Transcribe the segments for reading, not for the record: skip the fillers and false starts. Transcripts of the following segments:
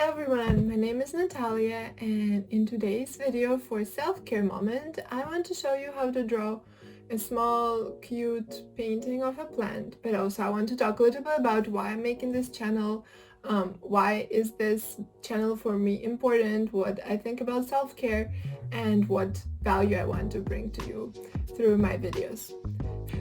everyone, my name is Natalia, and in today's video for self-care moment I want to show you how to draw a small cute painting of a plant, but also I want to talk a little bit about why I'm making this channel, why is this channel for me important, what I think about self-care, and what value I want to bring to you through my videos.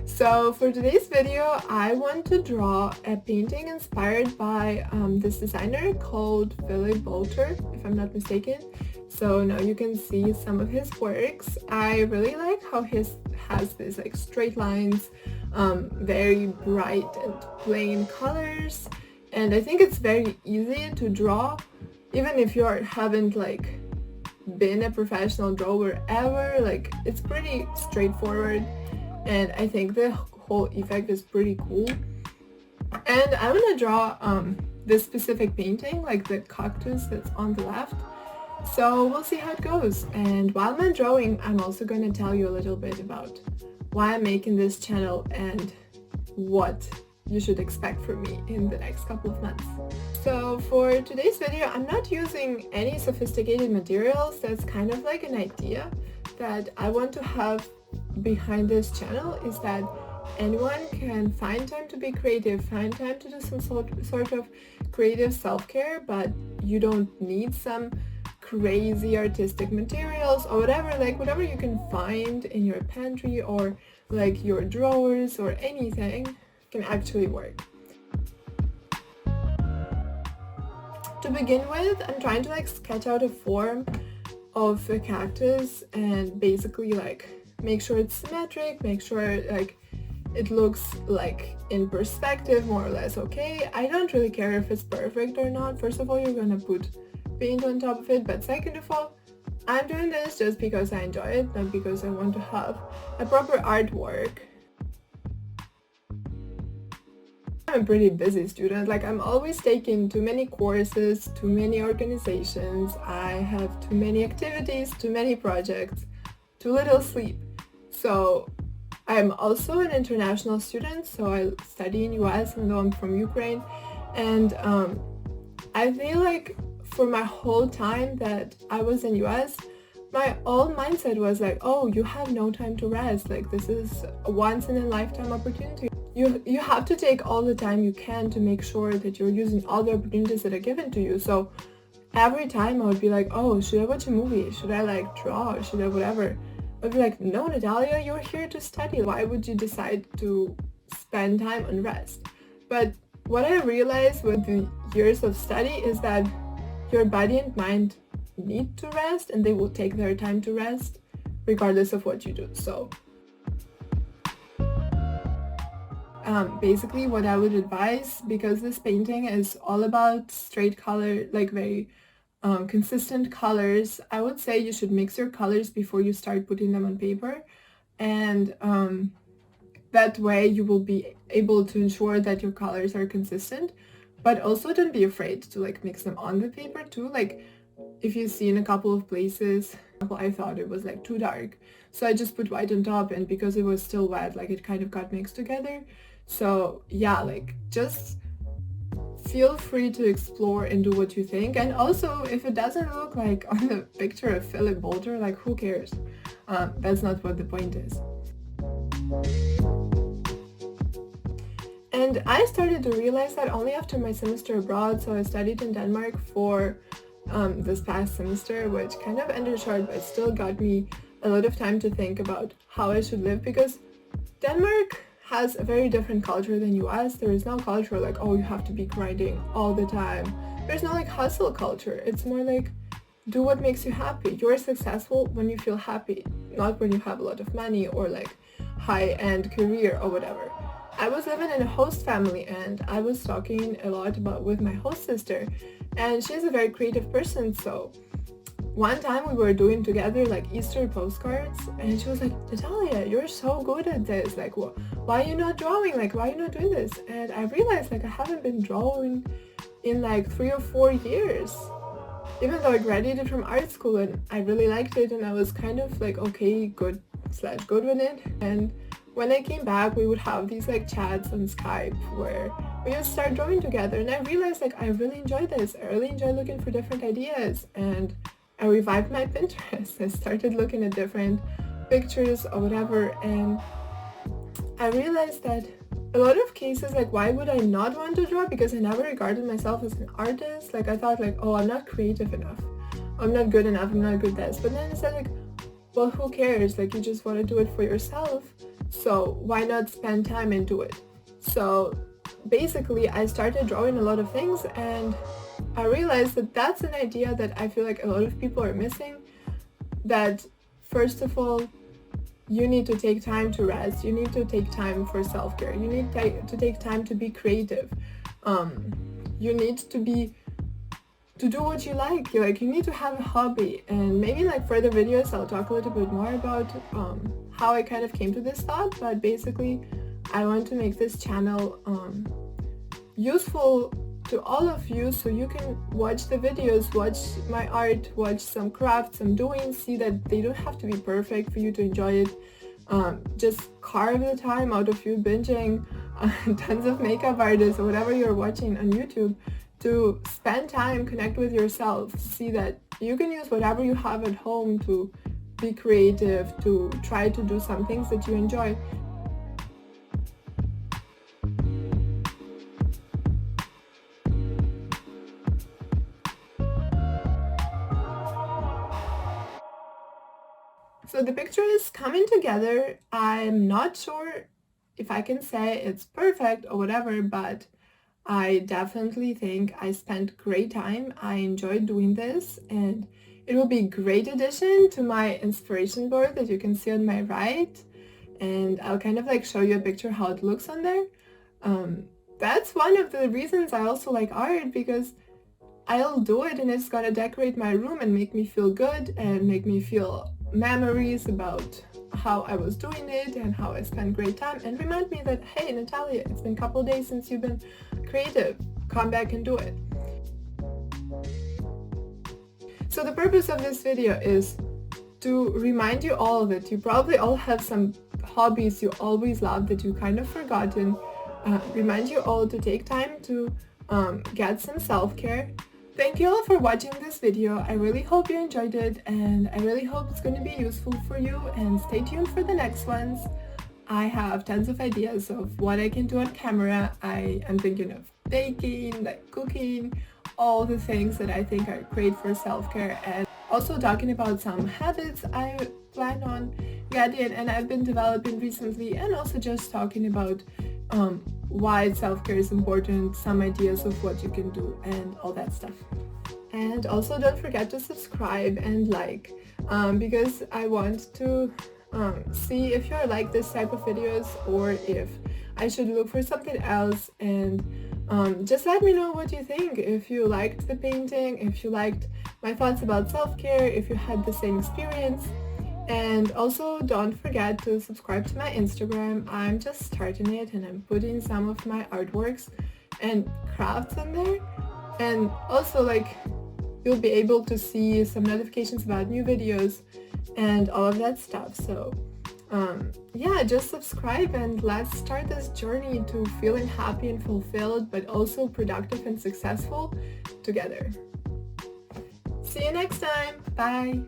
So for today's video, I want to draw a painting inspired by this designer called Philip Bolter, if I'm not mistaken. So now you can see some of his works. I really like how his has these like straight lines, very bright and plain colors, and I think it's very easy to draw, even if you haven't like been a professional drawer ever. Like, it's pretty straightforward. And I think the whole effect is pretty cool. And I'm gonna draw this specific painting, like the cactus that's on the left. So we'll see how it goes. And while I'm drawing, I'm also gonna tell you a little bit about why I'm making this channel and what you should expect from me in the next couple of months. So for today's video, I'm not using any sophisticated materials. That's kind of like an idea that I want to have behind this channel, is that anyone can find time to be creative, find time to do some sort of creative self-care, but you don't need some crazy artistic materials or whatever. Like, whatever you can find in your pantry or like your drawers or anything can actually work. To begin with, I'm trying to like sketch out a form of a cactus and basically like make sure it's symmetric, make sure like it looks like in perspective more or less okay. I don't really care if it's perfect or not. First of all, you're gonna put paint on top of it, but second of all, I'm doing this just because I enjoy it, not because I want to have a proper artwork. I'm a pretty busy student. Like, I'm always taking too many courses, too many organizations, I have too many activities, too many projects, too little sleep. So I'm also an international student, so I study in US, even though I'm from Ukraine. And I feel like for my whole time that I was in US, my old mindset was like, oh, you have no time to rest. Like, this is a once in a lifetime opportunity. You have to take all the time you can to make sure that you're using all the opportunities that are given to you. So every time I would be like, oh, should I watch a movie? Should I like draw? Should I whatever? I'd be like, no, Natalia, you're here to study. Why would you decide to spend time on rest? But what I realized with the years of study is that your body and mind need to rest, and they will take their time to rest regardless of what you do. So basically what I would advise, because this painting is all about straight color, like very consistent colors, I would say you should mix your colors before you start putting them on paper, and that way you will be able to ensure that your colors are consistent. But also don't be afraid to like mix them on the paper too. Like, if you see in a couple of places, I thought it was like too dark, so I just put white on top, and because it was still wet, like it kind of got mixed together. So yeah, like just feel free to explore and do what you think. And also, if it doesn't look like on the picture of Philip Bolter, like who cares? That's not what the point is. And I started to realize that only after my semester abroad. So I studied in Denmark for this past semester, which kind of ended short, but still got me a lot of time to think about how I should live, because Denmark has a very different culture than US. There is no culture like, oh, you have to be grinding all the time. There's no like hustle culture. It's more like, do what makes you happy. You're successful when you feel happy, not when you have a lot of money or like high-end career or whatever. I was living in a host family, and I was talking a lot with my host sister, and she's a very creative person. So one time we were doing together like Easter postcards, and she was like, Natalia, you're so good at this. Like, why are you not drawing? Like, why are you not doing this? And I realized like I haven't been drawing in like 3 or 4 years, even though I graduated from art school and I really liked it, and I was kind of like okay, good with it. And when I came back, we would have these like chats on Skype where we just start drawing together, and I realized like I really enjoy this. I really enjoy looking for different ideas, and I revived my Pinterest. I started looking at different pictures or whatever, and I realized that a lot of cases, like, why would I not want to draw? Because I never regarded myself as an artist. Like, I thought like, oh, I'm not creative enough, I'm not good enough, I'm not good at this. But then I said like, well, who cares? Like, you just want to do it for yourself, so why not spend time and do it? So basically I started drawing a lot of things, and I realized that that's an idea that I feel like a lot of people are missing. That first of all, you need to take time to rest, you need to take time for self-care, you need to take time to be creative, you need to do what you like. You need to have a hobby. And maybe like further videos I'll talk a little bit more about how I kind of came to this thought, but basically I want to make this channel useful to all of you, so you can watch the videos, watch my art, watch some crafts I'm doing, see that they don't have to be perfect for you to enjoy it. Just carve the time out of you binging tons of makeup artists or whatever you're watching on YouTube to spend time, connect with yourself, see that you can use whatever you have at home to be creative, to try to do some things that you enjoy. So the picture is coming together. I'm not sure if I can say it's perfect or whatever, but I definitely think I spent great time. I enjoyed doing this, and it will be a great addition to my inspiration board that you can see on my right. And I'll kind of like show you a picture how it looks on there. That's one of the reasons I also like art, because I'll do it and it's gonna decorate my room and make me feel good and make me feel memories about how I was doing it and how I spent great time, and remind me that, hey Natalia, it's been a couple days since you've been creative, come back and do it. So the purpose of this video is to remind you all that you probably all have some hobbies you always loved that you kind of forgotten. Remind you all to take time to get some self-care. Thank you all for watching this video. I really hope you enjoyed it, and I really hope it's going to be useful for you, and stay tuned for the next ones. I have tons of ideas of what I can do on camera. I am thinking of baking, like cooking, all the things that I think are great for self-care, and also talking about some habits I plan on getting and I've been developing recently, and also just talking about why self-care is important, some ideas of what you can do, and all that stuff. And also don't forget to subscribe and like, because I want to see if you're like this type of videos, or if I should look for something else. And just let me know what you think, if you liked the painting, if you liked my thoughts about self-care, if you had the same experience. And also don't forget to subscribe to my Instagram. I'm just starting it, and I'm putting some of my artworks and crafts in there. And also like you'll be able to see some notifications about new videos and all of that stuff. So yeah, just subscribe and let's start this journey to feeling happy and fulfilled, but also productive and successful together. See you next time. Bye.